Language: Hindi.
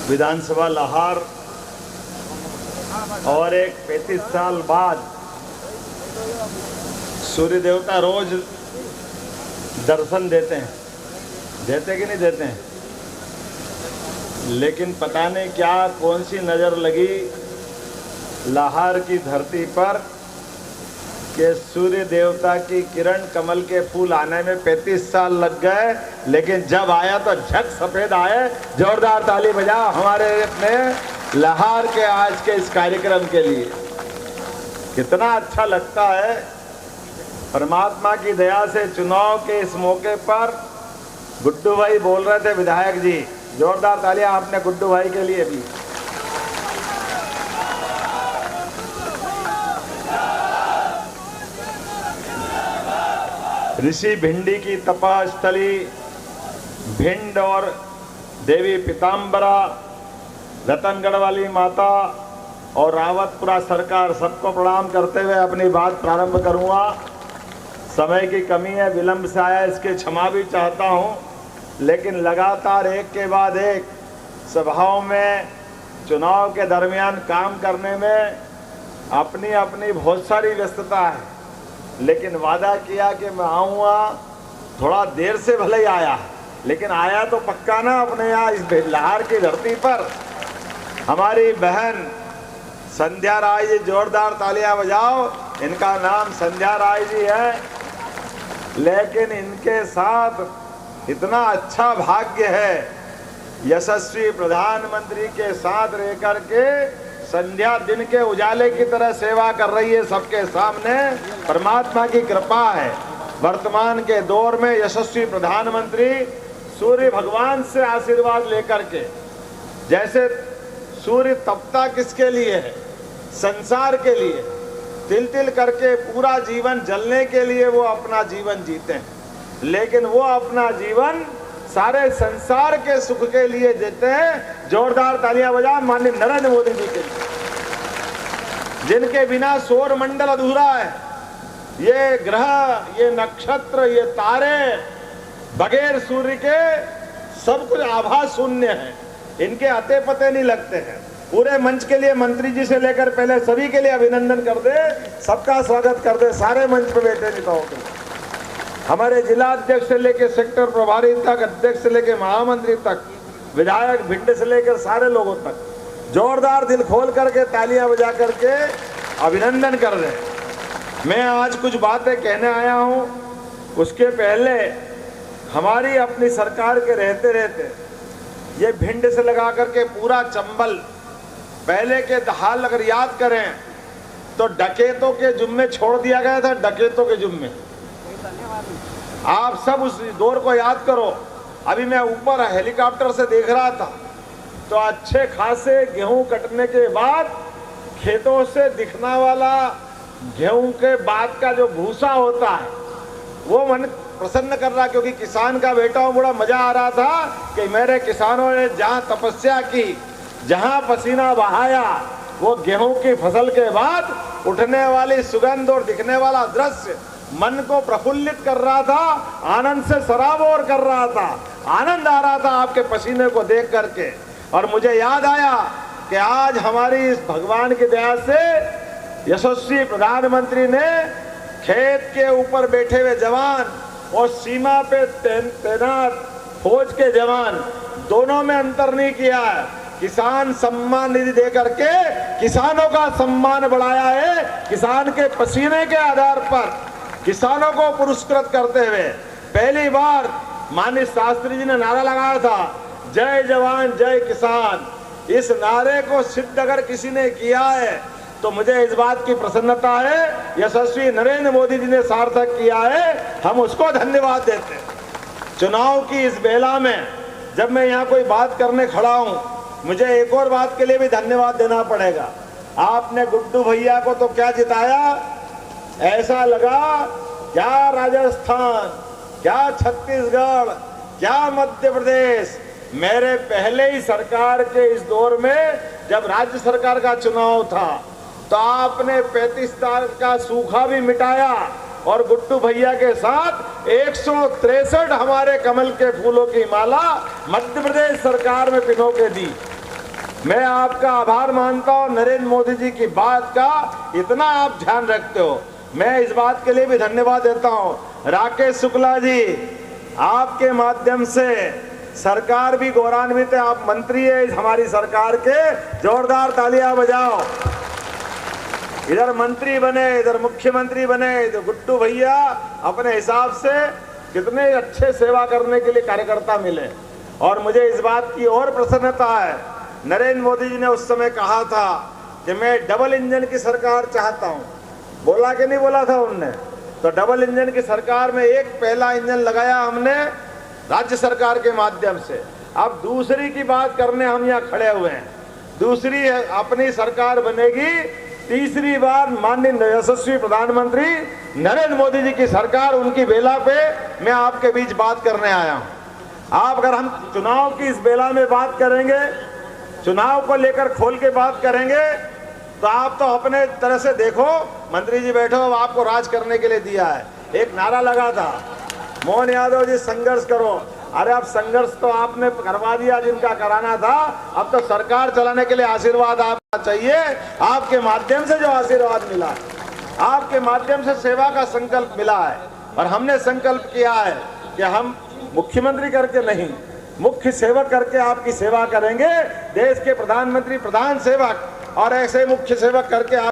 विधानसभा लाहौर और एक 35 साल बाद सूर्य देवता रोज दर्शन देते कि नहीं देते हैं, लेकिन पता नहीं क्या कौन सी नज़र लगी लाहौर की धरती पर कि सूर्य देवता की किरण कमल के फूल आने में 35 साल लग गए, लेकिन जब आया तो झट सफेद आए। जोरदार ताली बजाओ हमारे अपने लाहौर के आज के इस कार्यक्रम के लिए। कितना अच्छा लगता है। परमात्मा की दया से चुनाव के इस मौके पर गुड्डू भाई बोल रहे थे, विधायक जी, जोरदार तालियां आपने गुड्डू भाई के लिए भी। ऋषि भिंडी की तपस्थली भिंड और देवी पीताम्बरा, रतनगढ़ वाली माता और रावतपुरा सरकार, सबको प्रणाम करते हुए अपनी बात प्रारंभ करूंगा। समय की कमी है, विलंब से आया, इसके क्षमा भी चाहता हूं, लेकिन लगातार एक के बाद एक सभाओं में चुनाव के दरमियान काम करने में अपनी अपनी बहुत सारी व्यस्तता है, लेकिन वादा किया कि मैं आऊँगा। थोड़ा देर से भले ही आया, लेकिन आया तो पक्का ना। अपने यहाँ इस लाहौर की धरती पर हमारी बहन संध्या राय जी, जोरदार तालियां बजाओ। इनका नाम संध्या राय जी है, लेकिन इनके साथ इतना अच्छा भाग्य है, यशस्वी प्रधानमंत्री के साथ रह कर के संध्या दिन के उजाले की तरह सेवा कर रही है सबके सामने। परमात्मा की कृपा है। वर्तमान के दौर में यशस्वी प्रधानमंत्री सूर्य भगवान से आशीर्वाद लेकर के, जैसे सूर्य तपता किसके लिए है? संसार के लिए। तिल तिल करके पूरा जीवन जलने के लिए वो अपना जीवन जीते हैं, लेकिन वो अपना जीवन सारे संसार के सुख के लिए देते हैं। जोरदार तालियां बजाओ माननीय नरेंद्र मोदी जी के लिए, जिनके बिना सौर मंडल अधूरा है। ये ग्रह, ये नक्षत्र, ये तारे बगैर सूर्य के सब कुछ आभास शून्य है। इनके अते पते नहीं लगते हैं। पूरे मंच के लिए मंत्री जी से लेकर पहले सभी के लिए अभिनंदन कर दे, सबका स्वागत कर दे। सारे मंच पे बैठे नेताओं के लिए, हमारे जिला अध्यक्ष से लेकर सेक्टर प्रभारी तक, अध्यक्ष से लेकर महामंत्री तक, विधायक भिंड से लेकर सारे लोगों तक जोरदार दिल खोल करके तालियां बजा करके अभिनंदन कर रहे हैं। मैं आज कुछ बातें कहने आया हूं, उसके पहले हमारी अपनी सरकार के रहते रहते ये भिंड से लगा करके पूरा चंबल, पहले के हाल अगर याद करें तो डकैतों के जुम्मे छोड़ दिया गया था। डकैतों के जुम्मे आप सब उस दौर को याद करो। अभी मैं ऊपर हेलीकॉप्टर से देख रहा था तो अच्छे खासे गेहूं कटने के बाद खेतों से दिखने वाला गेहूं के बाद का जो भूसा होता है वो मन प्रसन्न कर रहा, क्योंकि किसान का बेटा हूं। बड़ा मजा आ रहा था कि मेरे किसानों ने जहां तपस्या की, जहां पसीना बहाया, वो गेहूं की फसल के बाद उठने वाली सुगंध और दिखने वाला दृश्य मन को प्रफुल्लित कर रहा था, आनंद से सराबोर कर रहा था। आनंद आ रहा था आपके पसीने को देख करके। और मुझे याद आया कि आज हमारी इस भगवान की दया से यशस्वी प्रधानमंत्री ने खेत के ऊपर बैठे हुए जवान और सीमा पे तैनात फौज के जवान, दोनों में अंतर नहीं किया है। किसान सम्मान निधि दे करके किसानों का सम्मान बढ़ाया है। किसान के पसीने के आधार पर किसानों को पुरस्कृत करते हुए पहली बार माननीय शास्त्री जी ने नारा लगाया था, जय जवान जय किसान। इस नारे को सिद्ध अगर किसी ने किया है तो मुझे इस बात की प्रसन्नता है, यशस्वी नरेंद्र मोदी जी ने सार्थक किया है, हम उसको धन्यवाद देते हैं। चुनाव की इस बेला में जब मैं यहाँ कोई बात करने खड़ा हूँ, मुझे एक और बात के लिए भी धन्यवाद देना पड़ेगा। आपने गुड्डू भैया को तो क्या जिताया, ऐसा लगा क्या राजस्थान, क्या छत्तीसगढ़, क्या मध्य प्रदेश। मेरे पहले ही सरकार के इस दौर में जब राज्य सरकार का चुनाव था तो आपने 35 साल का सूखा भी मिटाया और गुड्डू भैया के साथ 163 हमारे कमल के फूलों की माला मध्य प्रदेश सरकार में पिनो के दी। मैं आपका आभार मानता हूं नरेंद्र मोदी जी की बात का इतना आप ध्यान रखते हो। मैं इस बात के लिए भी धन्यवाद देता हूं राकेश शुक्ला जी, आपके माध्यम से सरकार भी गौरवान्वित है। आप मंत्री है इस हमारी सरकार के, जोरदार तालियां बजाओ। इधर मंत्री बने, इधर मुख्यमंत्री बने, तो गुड्डू भैया अपने हिसाब से कितने अच्छे सेवा करने के लिए कार्यकर्ता मिले। और मुझे इस बात की और प्रसन्नता है, नरेंद्र मोदी जी ने उस समय कहा था कि मैं डबल इंजन की सरकार चाहता हूं। बोला कि नहीं बोला था उनने? तो डबल इंजन की सरकार में एक पहला इंजन लगाया हमने राज्य सरकार के माध्यम से। अब दूसरी की बात करने हम यहाँ खड़े हुए हैं। दूसरी अपनी सरकार बनेगी, तीसरी बार माननीय यशस्वी प्रधानमंत्री नरेंद्र मोदी जी की सरकार, उनकी बेला पे मैं आपके बीच बात करने आया हूं। आप अगर हम चुनाव की इस बेला में बात करेंगे, चुनाव को लेकर खोल के बात करेंगे, तो आप तो अपने तरह से देखो, मंत्री जी बैठो, अब आपको राज करने के लिए दिया है। एक नारा लगा था, मोहन यादव जी संघर्ष करो। अरे अब संघर्ष तो आपने करवा दिया जिनका कराना था, अब तो सरकार चलाने के लिए आशीर्वाद आपका चाहिए। आपके माध्यम से जो आशीर्वाद मिला, आपके माध्यम से सेवा का संकल्प मिला है, और हमने संकल्प किया है कि हम मुख्यमंत्री करके नहीं, मुख्य सेवक करके आपकी सेवा करेंगे। देश के प्रधानमंत्री प्रधान सेवक और ऐसे मुख्य सेवक करके